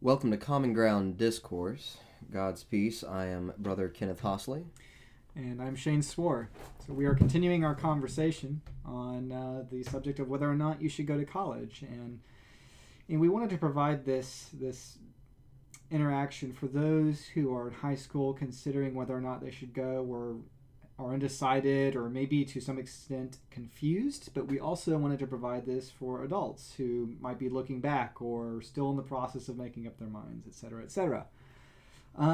Welcome to Common Ground Discourse. God's peace. I am Brother Kenneth Hosley. And I'm Shane Swor. So we are continuing our conversation on the subject of whether or not you should go to college. And we wanted to provide this interaction for those who are in high school considering whether or not they should go, or are undecided, or maybe to some extent confused. But we also wanted to provide this for adults who might be looking back or still in the process of making up their minds, etc., etc.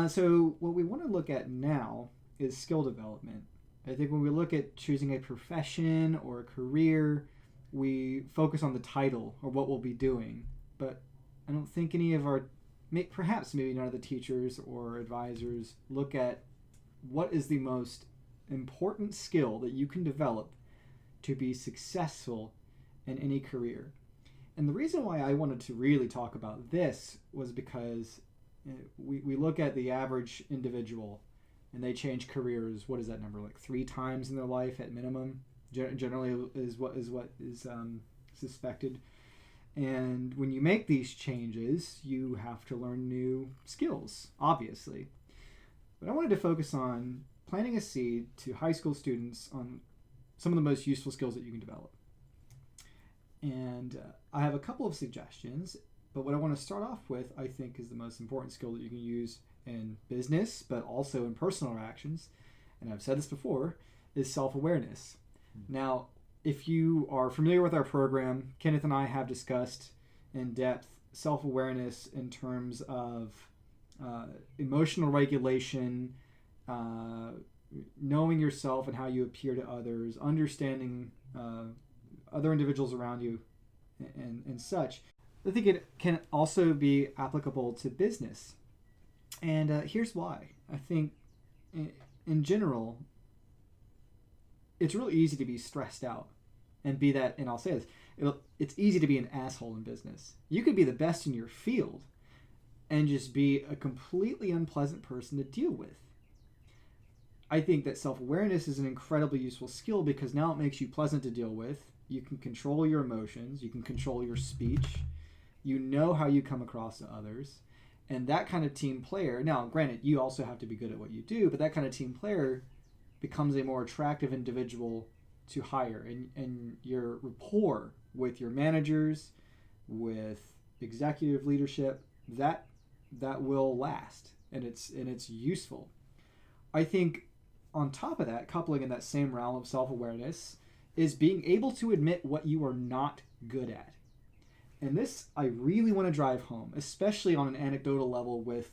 So what we want to look at now is skill development. I think when we look at choosing a profession or a career, we focus on the title or what we'll be doing. But I don't think any of our, perhaps maybe none of the teachers or advisors look at what is the most important skill that you can develop to be successful in any career. And the reason why I wanted to really talk about this was because we look at the average individual and they change careers. What is that number, like 3 times in their life at minimum? Generally is what is suspected. And when you make these changes, you have to learn new skills, obviously. But I wanted to focus on planting a seed to high school students on some of the most useful skills that you can develop. And I have a couple of suggestions, but what I want to start off with, I think, is the most important skill that you can use in business, but also in personal interactions, and I've said this before, is self-awareness. Now, if you are familiar with our program, Kenneth and I have discussed in depth self-awareness in terms of emotional regulation, knowing yourself and how you appear to others, understanding other individuals around you, and such. I think it can also be applicable to business. And here's why. I think in general, it's really easy to be stressed out and be that, and I'll say this, it's easy to be an asshole in business. You could be the best in your field and just be a completely unpleasant person to deal with. I think that self-awareness is an incredibly useful skill because now it makes you pleasant to deal with. You can control your emotions. You can control your speech. You know how you come across to others. And that kind of team player, now granted, you also have to be good at what you do, but that kind of team player becomes a more attractive individual to hire. And your rapport with your managers, with executive leadership, that will last. And it's useful. I think on top of that, coupling in that same realm of self-awareness, is being able to admit what you are not good at. And this I really want to drive home, especially on an anecdotal level with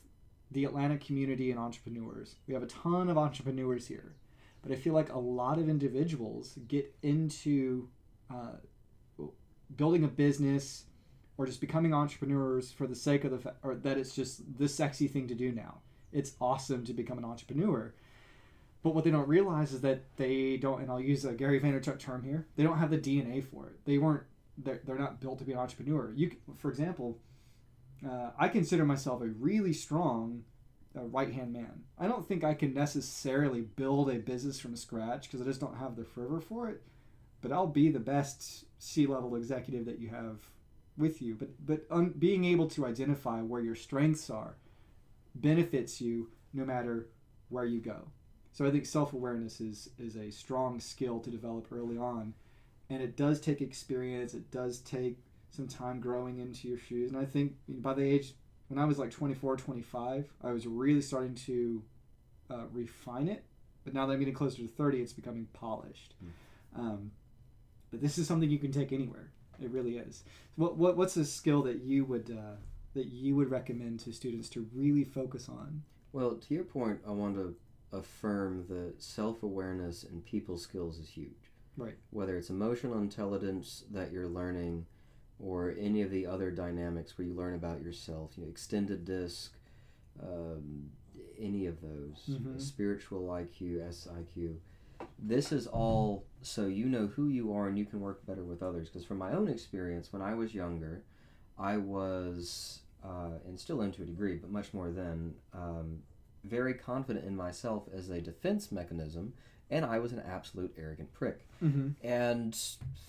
the Atlanta community and entrepreneurs. We have a ton of entrepreneurs here, but I feel like a lot of individuals get into building a business or just becoming entrepreneurs for the sake of or that it's just the sexy thing to do now. It's awesome to become an entrepreneur. But what they don't realize is that they don't, and I'll use a Gary Vaynerchuk term here, they don't have the DNA for it. They're not built to be an entrepreneur. For example, I consider myself a really strong right-hand man. I don't think I can necessarily build a business from scratch because I just don't have the fervor for it, but I'll be the best C-level executive that you have with you. But being able to identify where your strengths are benefits you no matter where you go. So I think self-awareness is a strong skill to develop early on. And it does take experience. It does take some time growing into your shoes. And I think by the age, when I was like 24, 25, I was really starting to refine it. But now that I'm getting closer to 30, it's becoming polished. But this is something you can take anywhere. It really is. What's a skill that you would recommend to students to really focus on? Well, to your point, I want to affirm that self-awareness and people skills is huge. Right. Whether it's emotional intelligence that you're learning or any of the other dynamics where you learn about yourself, extended disc, any of those, spiritual IQ, SIQ. This is all so you know who you are and you can work better with others. Because from my own experience, when I was younger, I was, and still am to a degree, but much more then, very confident in myself as a defense mechanism, and I was an absolute arrogant prick. And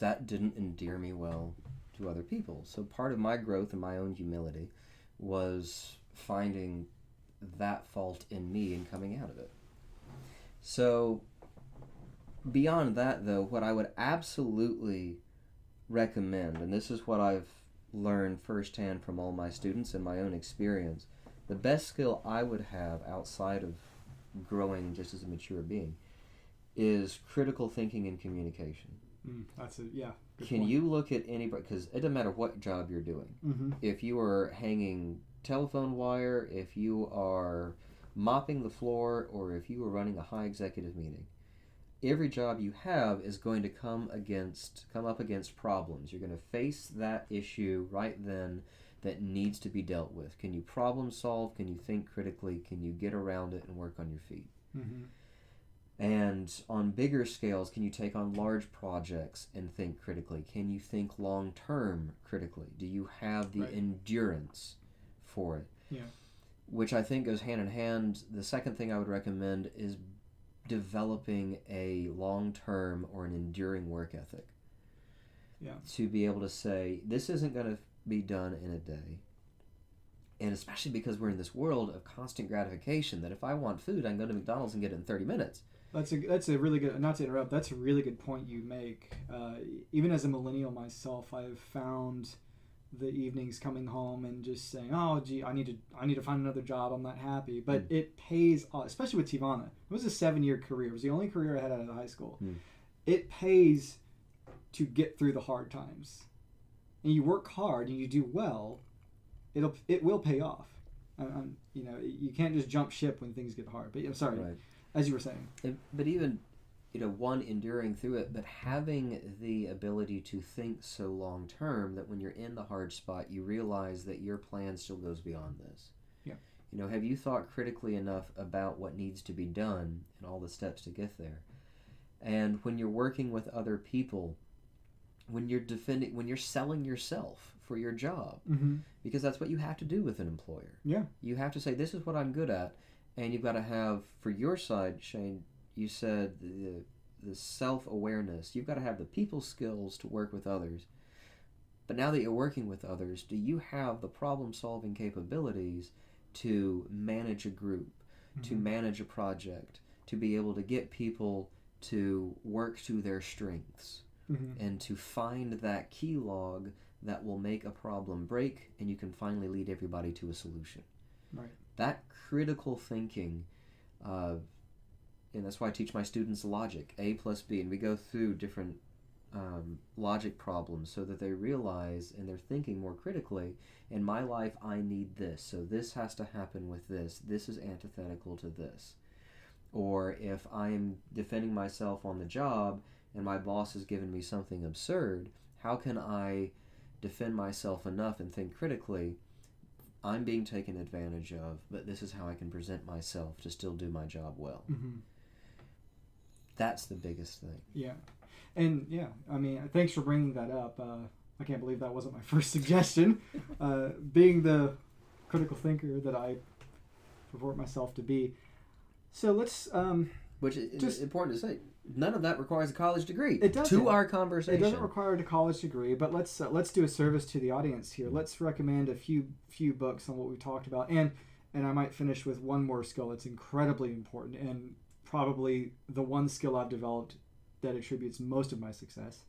that didn't endear me well to other people. So part of my growth and my own humility was finding that fault in me and coming out of it. So beyond that, though, what I would absolutely recommend, and this is what I've learned firsthand from all my students and my own experience, the best skill I would have outside of growing just as a mature being is critical thinking and communication. That's it. Yeah. Can you look at anybody, because it doesn't matter what job you're doing. Mm-hmm. If you are hanging telephone wire, if you are mopping the floor, or if you are running a high executive meeting, every job you have is going to come up against problems. You're going to face that issue right then that needs to be dealt with. Can you problem solve? Can you think critically? Can you get around it and work on your feet? Mm-hmm. And on bigger scales, can you take on large projects and think critically? Can you think long-term critically? Do you have the endurance for it? Yeah. Which I think goes hand in hand. The second thing I would recommend is developing a long-term or an enduring work ethic. Yeah. To be able to say, this isn't going to be done in a day. And especially because we're in this world of constant gratification, that if I want food, I can go to McDonald's and get it in 30 minutes. That's a really good, not to interrupt, that's a really good point you make. Even as a millennial myself, I've found the evenings coming home and just saying, oh, gee, I need to find another job. I'm not happy. But it pays off, especially with Tivana. It was a 7-year career. It was the only career I had out of high school. It pays to get through the hard times. And you work hard and you do well, it will pay off. You can't just jump ship when things get hard. But I'm sorry. Right. As you were saying. But even, one, enduring through it, but having the ability to think so long term that when you're in the hard spot, you realize that your plan still goes beyond this. Yeah. Have you thought critically enough about what needs to be done and all the steps to get there? And when you're working with other people, when you're selling yourself for your job, because that's what you have to do with an employer. Yeah. You have to say, this is what I'm good at. And you've got to have, for your side, Shane, you said the self-awareness. You've got to have the people skills to work with others. But now that you're working with others, do you have the problem-solving capabilities to manage a group, to manage a project, to be able to get people to work to their strengths, and to find that key log that will make a problem break, and you can finally lead everybody to a solution. Right. That critical thinking, and that's why I teach my students logic, A plus B, and we go through different logic problems so that they realize, and they're thinking more critically, in my life I need this, so this has to happen with this. This is antithetical to this. Or if I'm defending myself on the job and my boss has given me something absurd, how can I defend myself enough and think critically? I'm being taken advantage of, but this is how I can present myself to still do my job well. That's the biggest thing. Yeah. And thanks for bringing that up. I can't believe that wasn't my first suggestion. Being the critical thinker that I purport myself to be. So let's... Which is just important to say. None of that requires a college degree. It doesn't. To our conversation. It doesn't require a college degree, but let's do a service to the audience here. Let's recommend a few books on what we talked about, and I might finish with one more skill that's incredibly important, and probably the one skill I've developed that attributes most of my success.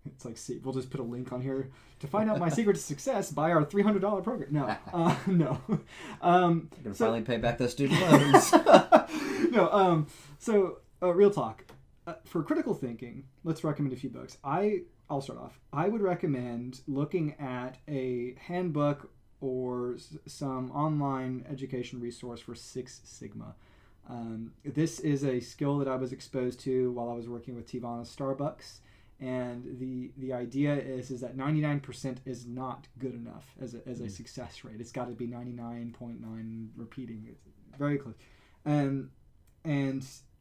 It's like, see, we'll just put a link on here to find out my secret to success. Buy our $300 program. No. Gonna finally pay back those student loans. No. Real talk. For critical thinking, let's recommend a few books. I'll start off. I would recommend looking at a handbook or some online education resource for Six Sigma. This is a skill that I was exposed to while I was working with Tivana Starbucks. And the idea is that 99% is not good enough as a success rate. It's got to be 99.9 repeating. It's very close. And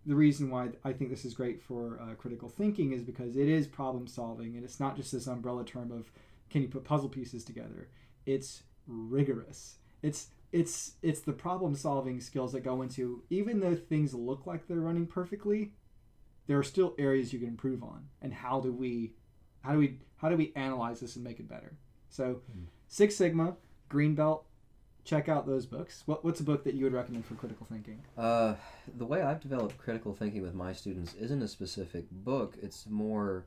the reason why I think this is great for critical thinking is because it is problem solving, and it's not just this umbrella term of can you put puzzle pieces together. It's rigorous. It's the problem solving skills that go into, even though things look like they're running perfectly, there are still areas you can improve on. And how do we analyze this and make it better? So Six Sigma, Greenbelt, check out those books. What's a book that you would recommend for critical thinking? The way I've developed critical thinking with my students isn't a specific book. It's more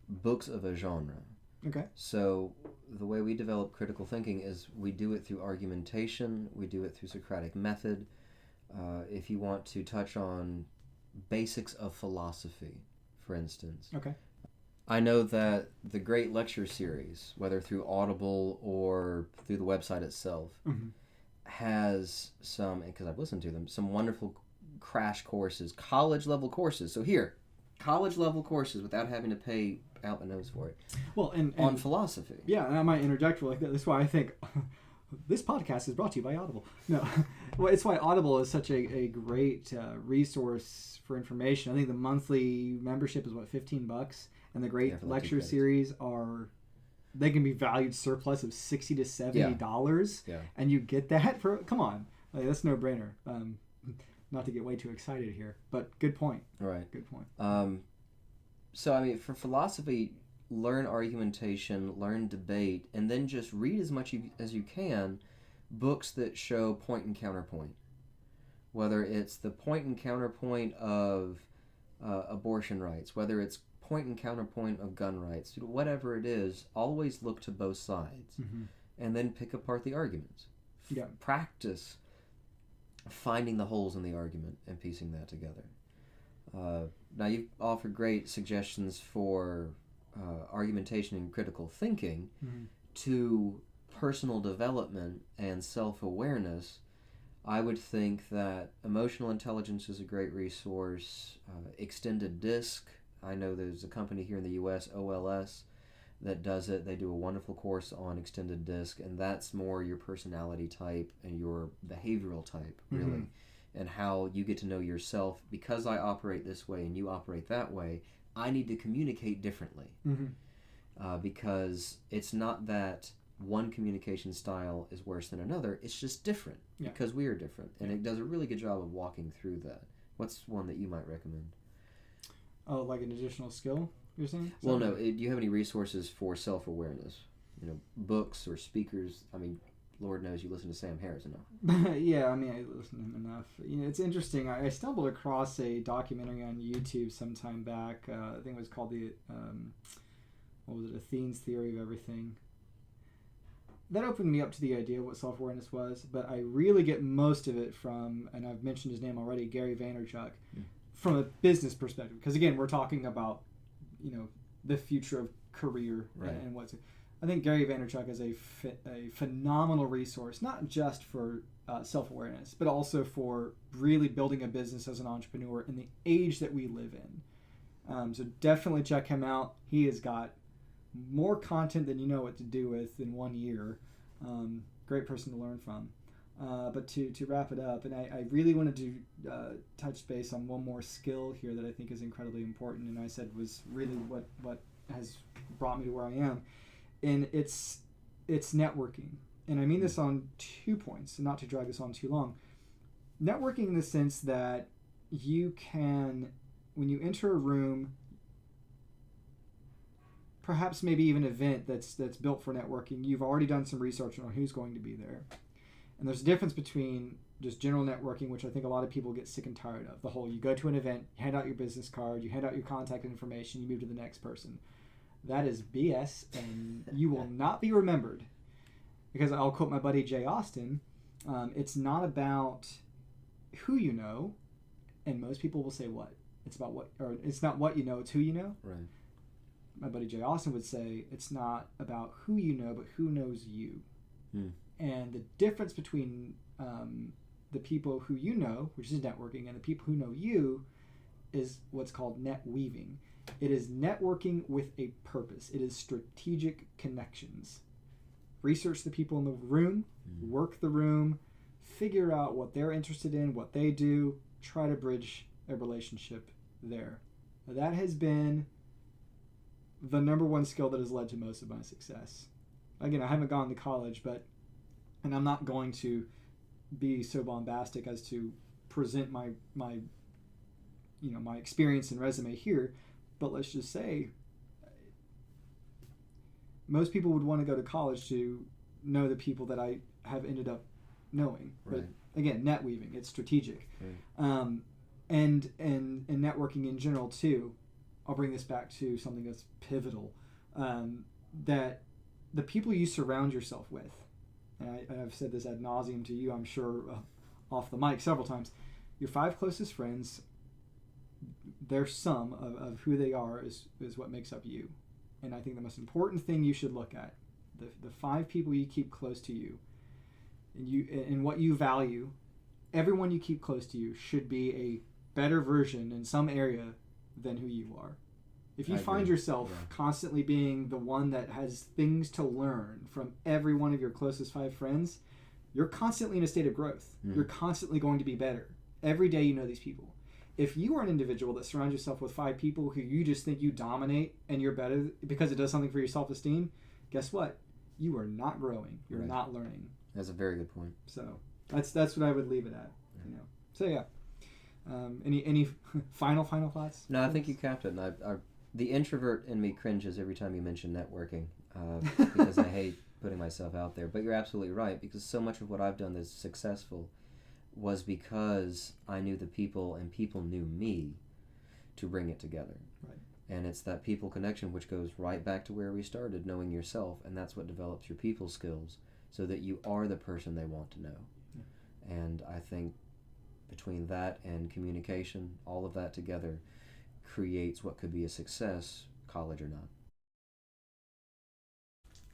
books of a genre. Okay. So the way we develop critical thinking is we do it through argumentation. We do it through Socratic method. If you want to touch on basics of philosophy, for instance. Okay. I know that the great lecture series, whether through Audible or through the website itself, has some, because I've listened to them, some wonderful crash courses, college-level courses. So here, college-level courses without having to pay out the nose for it. Well, and on philosophy. Yeah, and I might interject like that. That's why I think this podcast is brought to you by Audible. No, well, it's why Audible is such a great resource for information. I think the monthly membership is $15, and the great lecture series they can be valued surplus of $60 to $70. Yeah. And you get that for, come on, that's no brainer. Not to get way too excited here, but good point. Right. Good point. So, I mean, for philosophy, learn argumentation, learn debate, and then just read as much as you can books that show point and counterpoint. Whether it's the point and counterpoint of abortion rights, whether it's point and counterpoint of gun rights, whatever it is, always look to both sides and then pick apart the arguments. Yeah. Practice finding the holes in the argument and piecing that together. Now, you've offered great suggestions for argumentation and critical thinking to personal development and self-awareness. I would think that emotional intelligence is a great resource. Extended Disc, I know there's a company here in the U.S., OLS, that does it. They do a wonderful course on extended disc, and that's more your personality type and your behavioral type, really, and how you get to know yourself. Because I operate this way and you operate that way, I need to communicate differently. Because it's not that one communication style is worse than another. It's just different because we are different. And it does a really good job of walking through that. What's one that you might recommend? Oh, like an additional skill, you're saying? Well, no. Do you have any resources for self-awareness? You know, books or speakers? I mean, Lord knows you listen to Sam Harris enough. Yeah, I mean, I listen to him enough. You know, it's interesting. I stumbled across a documentary on YouTube sometime back. I think it was called what was it? Athene's Theory of Everything. That opened me up to the idea of what self-awareness was, but I really get most of it from, and I've mentioned his name already, Gary Vaynerchuk, from a business perspective. Because again, we're talking about, you know, the future of career and what's. I think Gary Vaynerchuk is a phenomenal resource, not just for self-awareness, but also for really building a business as an entrepreneur in the age that we live in. So definitely check him out. He has got more content than you know what to do with in 1 year. Great person to learn from. But to wrap it up, and I really wanted to touch base on one more skill here that I think is incredibly important, and I said was really what has brought me to where I am. And it's networking. And I mean this on 2 points, and not to drag this on too long. Networking in the sense that you can, when you enter a room, perhaps maybe even an event that's built for networking, you've already done some research on who's going to be there. And there's a difference between just general networking, which I think a lot of people get sick and tired of. The whole, you go to an event, you hand out your business card, you hand out your contact information, you move to the next person. That is BS, and you will not be remembered. Because I'll quote my buddy Jay Austin, it's not about who you know, and most people will say what. It's about what, or it's not what you know, it's who you know. Right. My buddy Jay Austin would say it's not about who you know, but who knows you. And the difference between the people who you know, which is networking, and the people who know you is what's called net weaving. It is networking with a purpose. It is strategic connections. Research the people in the room, work the room, figure out what they're interested in, what they do, try to bridge a relationship there. That has been the number one skill that has led to most of my success. Again, I haven't gone to college, and I'm not going to be so bombastic as to present my experience and resume here, but let's just say most people would want to go to college to know the people that I have ended up knowing. Right. But again, net weaving, it's strategic. Right. And networking in general too. I'll bring this back to something that's pivotal. That the people you surround yourself with, and I've said this ad nauseum to you, I'm sure, off the mic several times, your 5 closest friends, their sum of who they are is what makes up you. And I think the most important thing you should look at, the 5 people you keep close to you, and what you value, everyone you keep close to you should be a better version in some area than who you are. If you find yourself constantly being the one that has things to learn from every one of your closest 5 friends, you're constantly in a state of growth. You're constantly going to be better. Every day you know these people. If you are an individual that surrounds yourself with 5 people who you just think you dominate and you're better because it does something for your self-esteem, guess what? You are not growing. You're not learning. That's a very good point. So that's what I would leave it at. You know. So yeah. Any final thoughts? No, I think you capped it. And the introvert in me cringes every time you mention networking because I hate putting myself out there. But you're absolutely right, because so much of what I've done that's successful was because I knew the people and people knew me to bring it together. Right. And it's that people connection which goes right back to where we started, knowing yourself, and that's what develops your people skills so that you are the person they want to know. Yeah. And I think between that and communication, all of that together creates what could be a success, college or not.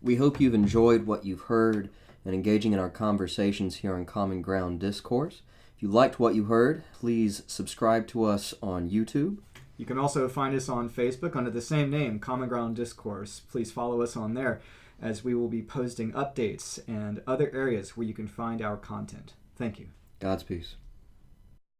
We hope you've enjoyed what you've heard and engaging in our conversations here on Common Ground Discourse. If you liked what you heard, please subscribe to us on YouTube. You can also find us on Facebook under the same name, Common Ground Discourse. Please follow us on there, as we will be posting updates and other areas where you can find our content. Thank you. God's peace.